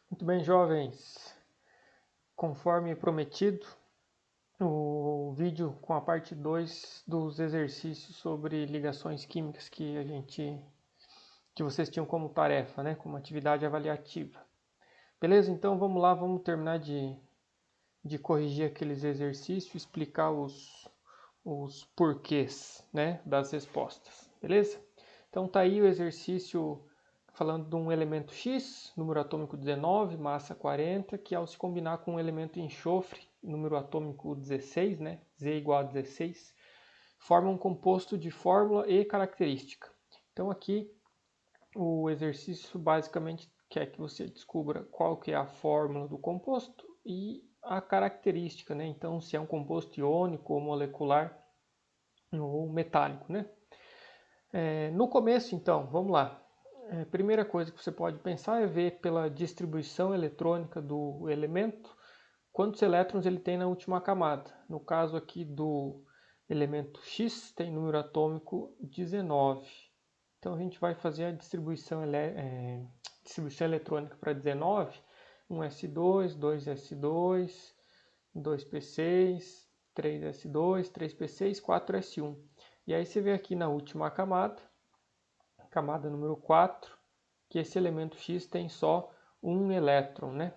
Muito bem, jovens. Conforme prometido, o vídeo com a parte 2 dos exercícios sobre ligações químicas que vocês tinham como tarefa, né, como atividade avaliativa. Beleza? Então vamos lá, vamos terminar de corrigir aqueles exercícios, explicar os porquês, né, das respostas. Beleza? Então tá aí o exercício falando de um elemento X, número atômico 19, massa 40, que ao se combinar com um elemento enxofre, número atômico 16, né, Z igual a 16, forma um composto de fórmula e característica. Então aqui o exercício basicamente quer que você descubra qual que é a fórmula do composto e a característica, né? Então se é um composto iônico ou molecular ou metálico, né? No começo, então, vamos lá. Primeira coisa que você pode pensar é ver pela distribuição eletrônica do elemento quantos elétrons ele tem na última camada. No caso aqui do elemento X, tem número atômico 19. Então a gente vai fazer a distribuição eletrônica para 19, 1s2, 2s2, 2p6, 3s2, 3p6, 4s1. E aí você vê aqui na última camada número 4, que esse elemento X tem só um elétron, né?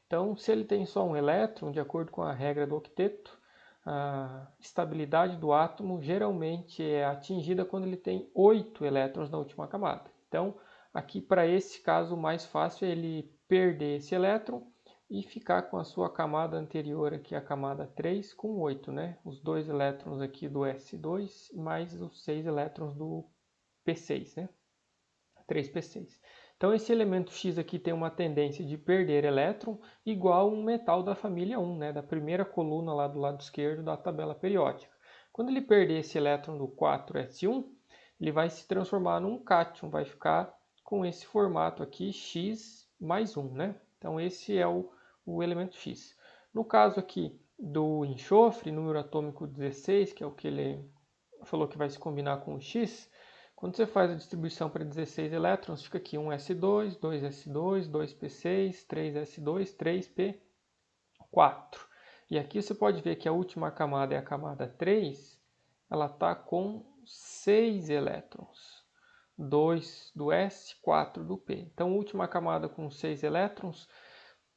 Então, se ele tem só um elétron, de acordo com a regra do octeto, a estabilidade do átomo geralmente é atingida quando ele tem 8 elétrons na última camada. Então, aqui para esse caso, o mais fácil é ele perder esse elétron e ficar com a sua camada anterior aqui, a camada 3, com 8, né? Os 2 elétrons aqui do S2 mais os 6 elétrons do P6, né? 3p6. Então esse elemento X aqui tem uma tendência de perder elétron igual um metal da família 1, né, da primeira coluna lá do lado esquerdo da tabela periódica. Quando ele perder esse elétron do 4s1, ele vai se transformar num cátion, vai ficar com esse formato aqui, X mais 1. Né? Então esse é o elemento X. No caso aqui do enxofre, número atômico 16, que é o que ele falou que vai se combinar com o X, quando você faz a distribuição para 16 elétrons, fica aqui 1s2, 2s2, 2p6, 3s2, 3p4. E aqui você pode ver que a última camada é a camada 3, ela está com 6 elétrons. 2 do S, 4 do P. Então, última camada com 6 elétrons,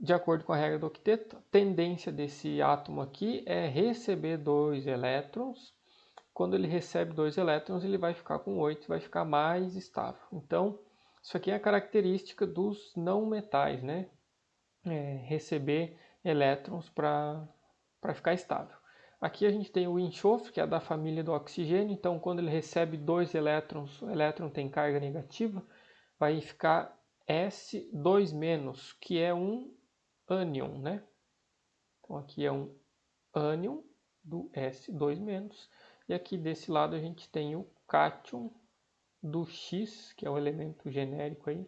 de acordo com a regra do octeto, a tendência desse átomo aqui é receber 2 elétrons. Quando ele recebe 2 elétrons, ele vai ficar com 8, vai ficar mais estável. Então, isso aqui é a característica dos não metais, né? Receber elétrons para ficar estável. Aqui a gente tem o enxofre, que é da família do oxigênio. Então, quando ele recebe 2 elétrons, o elétron tem carga negativa, vai ficar S2-, que é um ânion, né? Então, aqui é um ânion do S2-. E aqui desse lado a gente tem o cátion do X, que é o elemento genérico aí,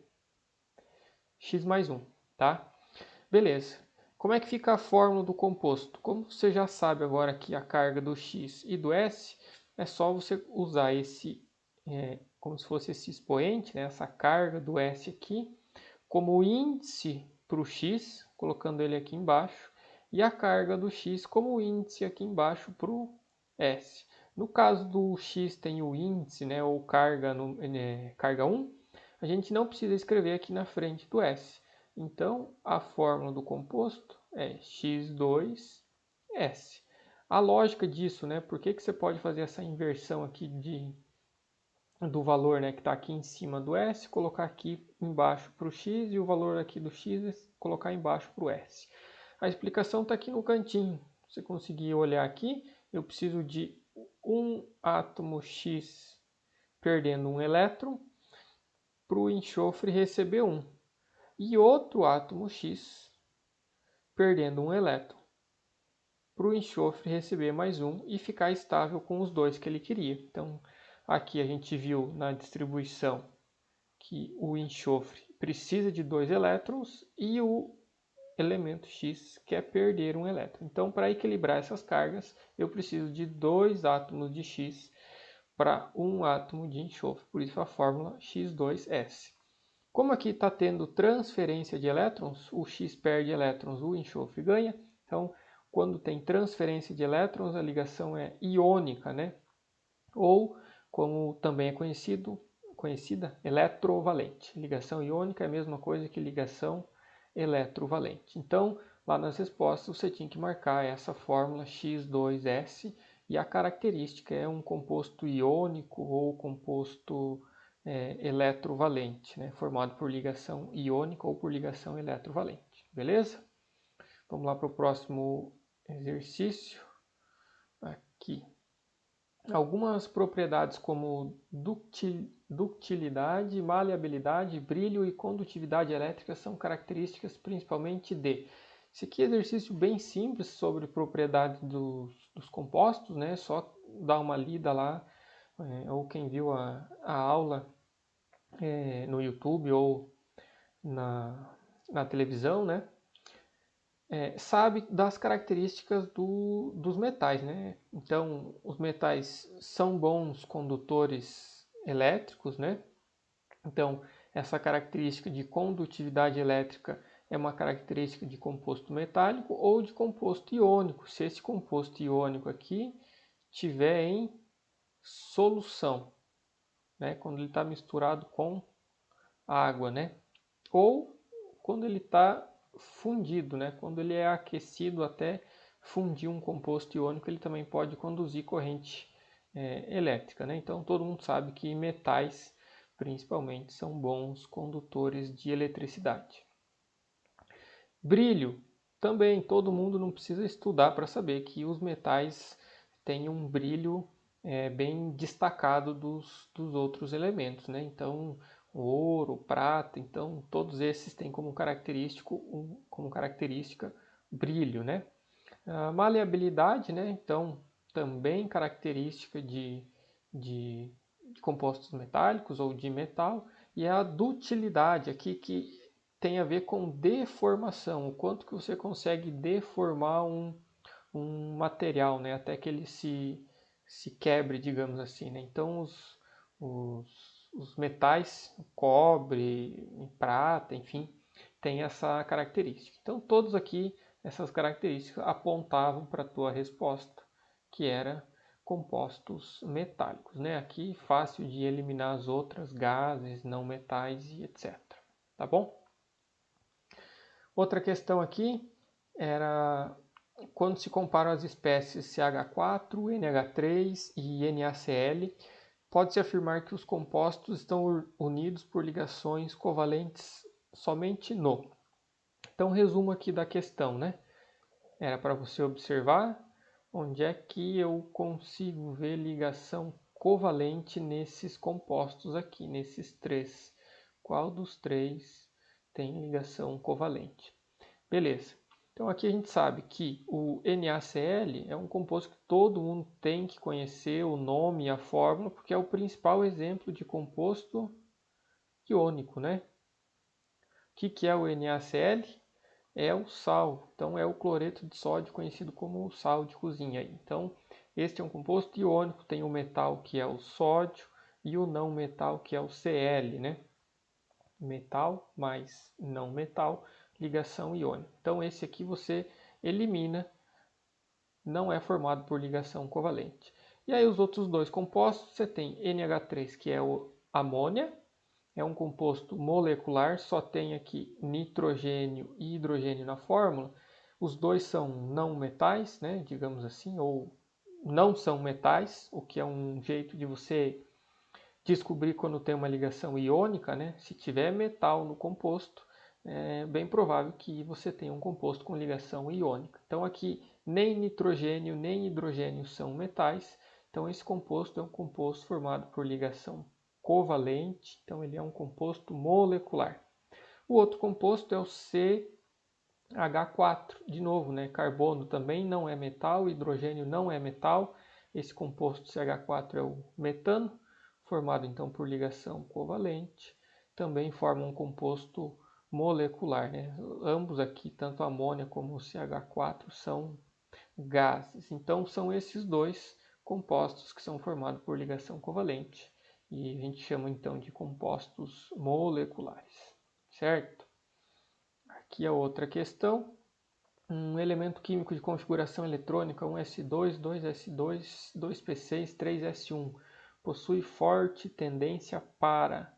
X mais 1, tá? Beleza. Como é que fica a fórmula do composto? Como você já sabe agora aqui a carga do X e do S, é só você usar esse, como se fosse esse expoente, né, essa carga do S aqui, como índice para o X, colocando ele aqui embaixo, e a carga do X como índice aqui embaixo para o S. No caso do X tem o índice, né, ou carga 1, a gente não precisa escrever aqui na frente do S. Então, a fórmula do composto é X2S. A lógica disso, né, por que você pode fazer essa inversão aqui do valor, né, que está aqui em cima do S, colocar aqui embaixo para o X e o valor aqui do X colocar embaixo para o S. A explicação está aqui no cantinho. Se você conseguir olhar aqui, eu preciso de um átomo X perdendo um elétron para o enxofre receber um. E outro átomo X perdendo um elétron para o enxofre receber mais um e ficar estável com os dois que ele queria. Então, aqui a gente viu na distribuição que o enxofre precisa de 2 elétrons e o elemento X quer perder um elétron. Então, para equilibrar essas cargas, eu preciso de 2 átomos de X para um átomo de enxofre. Por isso a fórmula X2S. Como aqui está tendo transferência de elétrons, o X perde elétrons, o enxofre ganha. Então, quando tem transferência de elétrons, a ligação é iônica, né? Ou, como também é conhecida, eletrovalente. Ligação iônica é a mesma coisa que ligação eletrovalente. Então, lá nas respostas você tinha que marcar essa fórmula X2S e a característica é um composto iônico ou composto eletrovalente, né? Formado por ligação iônica ou por ligação eletrovalente. Beleza? Vamos lá para o próximo exercício. Aqui. Algumas propriedades como ductilidade, maleabilidade, brilho e condutividade elétrica são características principalmente de... Esse aqui é um exercício bem simples sobre propriedades dos compostos, né? Só dar uma lida lá, ou quem viu a aula no YouTube ou na televisão, né? Sabe das características dos metais, né? Então, os metais são bons condutores elétricos, né? Então, essa característica de condutividade elétrica é uma característica de composto metálico ou de composto iônico. Se esse composto iônico aqui tiver em solução, né? Quando ele está misturado com água, né? Ou quando ele está fundido, né? Quando ele é aquecido até fundir um composto iônico, ele também pode conduzir corrente elétrica, né? Então todo mundo sabe que metais, principalmente, são bons condutores de eletricidade. Brilho, também todo mundo não precisa estudar para saber que os metais têm um brilho bem destacado dos outros elementos, né? Então ouro, prata, então todos esses têm como característica brilho, né? A maleabilidade, né? Então também característica de compostos metálicos ou de metal, e a dutilidade aqui que tem a ver com deformação, o quanto que você consegue deformar um material, né? Até que ele se quebre, digamos assim, né? Então os metais, cobre, prata, enfim, tem essa característica. Então todos aqui, essas características apontavam para a tua resposta, que era compostos metálicos, né? Aqui fácil de eliminar as outras, gases, não metais e etc. Tá bom? Outra questão aqui era quando se comparam as espécies CH4, NH3 e NaCl, pode-se afirmar que os compostos estão unidos por ligações covalentes somente no. Então, resumo aqui da questão, né? Era para você observar onde é que eu consigo ver ligação covalente nesses compostos aqui, nesses três. Qual dos três tem ligação covalente? Beleza. Então aqui a gente sabe que o NaCl é um composto que todo mundo tem que conhecer o nome e a fórmula, porque é o principal exemplo de composto iônico, né? O que é o NaCl? É o sal, então é o cloreto de sódio conhecido como sal de cozinha. Então este é um composto iônico, tem o metal que é o sódio e o não metal que é o Cl, né? Metal mais não metal, ligação iônica. Então esse aqui você elimina, não é formado por ligação covalente. E aí os outros dois compostos, você tem NH3, que é o amônia, é um composto molecular, só tem aqui nitrogênio e hidrogênio na fórmula. Os dois são não metais, né, digamos assim, ou não são metais, o que é um jeito de você descobrir quando tem uma ligação iônica, né? Se tiver metal no composto, é bem provável que você tenha um composto com ligação iônica. Então aqui nem nitrogênio nem hidrogênio são metais, então esse composto é um composto formado por ligação covalente, então ele é um composto molecular. O outro composto é o CH4, de novo, né? Carbono também não é metal, hidrogênio não é metal, esse composto CH4 é o metano, formado então por ligação covalente, também forma um composto molecular, né? Ambos aqui, tanto a amônia como o CH4, são gases. Então são esses dois compostos que são formados por ligação covalente e a gente chama então de compostos moleculares. certo? Aqui a outra questão. Um elemento químico de configuração eletrônica 1s2, 2s2, 2p6, 3s1 possui forte tendência para.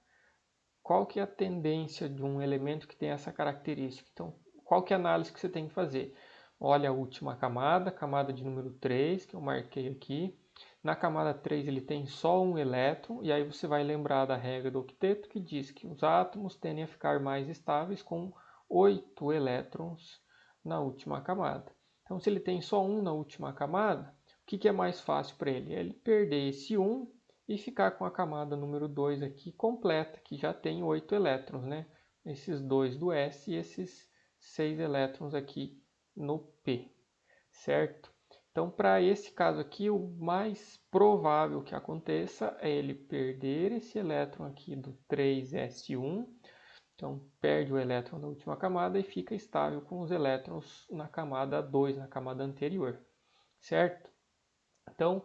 Qual que é a tendência de um elemento que tem essa característica? Então, qual que é a análise que você tem que fazer? Olha a última camada, camada de número 3, que eu marquei aqui. Na camada 3 ele tem só um elétron, e aí você vai lembrar da regra do octeto, que diz que os átomos tendem a ficar mais estáveis com 8 elétrons na última camada. Então, se ele tem só um na última camada, o que é mais fácil para ele? Ele perder esse 1 e ficar com a camada número 2 aqui completa, que já tem 8 elétrons, né? Esses 2 do S e esses 6 elétrons aqui no P, certo? Então, para esse caso aqui, o mais provável que aconteça é ele perder esse elétron aqui do 3s1, então perde o elétron da última camada e fica estável com os elétrons na camada 2, na camada anterior, certo? Então,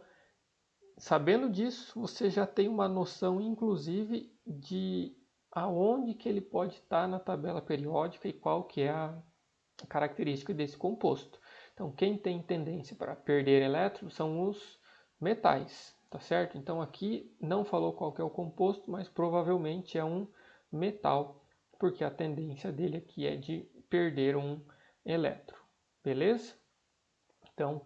sabendo disso, você já tem uma noção, inclusive, de aonde que ele pode estar na tabela periódica e qual que é a característica desse composto. Então, quem tem tendência para perder elétrons são os metais, tá certo? Então, aqui não falou qual que é o composto, mas provavelmente é um metal, porque a tendência dele aqui é de perder um elétron, beleza? Então,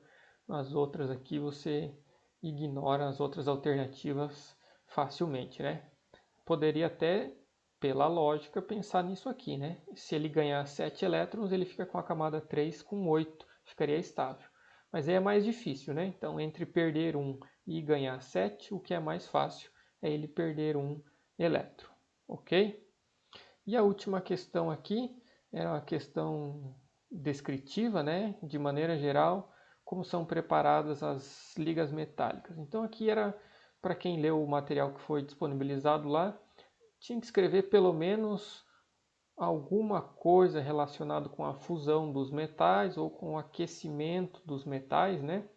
as outras aqui você ignora as outras alternativas facilmente, né? Poderia até, pela lógica, pensar nisso aqui, né? Se ele ganhar 7 elétrons, ele fica com a camada 3 com 8, ficaria estável. Mas aí é mais difícil, né? Então, entre perder 1 e ganhar 7, o que é mais fácil é ele perder 1 elétron, ok? E a última questão aqui é uma questão descritiva, né? De maneira geral, como são preparadas as ligas metálicas. Então aqui era para quem leu o material que foi disponibilizado lá, tinha que escrever pelo menos alguma coisa relacionada com a fusão dos metais ou com o aquecimento dos metais, né?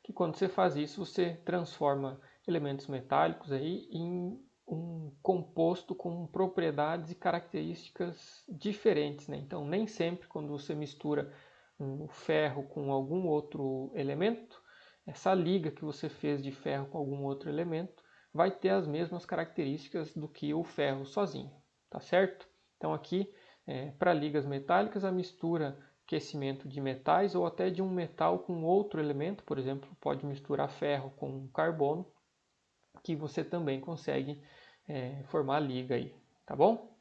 Que quando você faz isso, você transforma elementos metálicos aí em um composto com propriedades e características diferentes, né? Então, nem sempre quando você mistura um ferro com algum outro elemento, essa liga que você fez de ferro com algum outro elemento vai ter as mesmas características do que o ferro sozinho, tá certo? Então, aqui, para ligas metálicas, a mistura aquecimento de metais ou até de um metal com outro elemento, por exemplo, pode misturar ferro com carbono, que você também consegue formar liga aí, tá bom?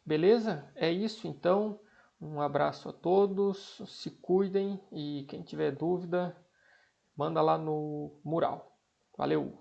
Beleza? É isso então. Um abraço a todos, se cuidem e quem tiver dúvida, manda lá no mural. Valeu!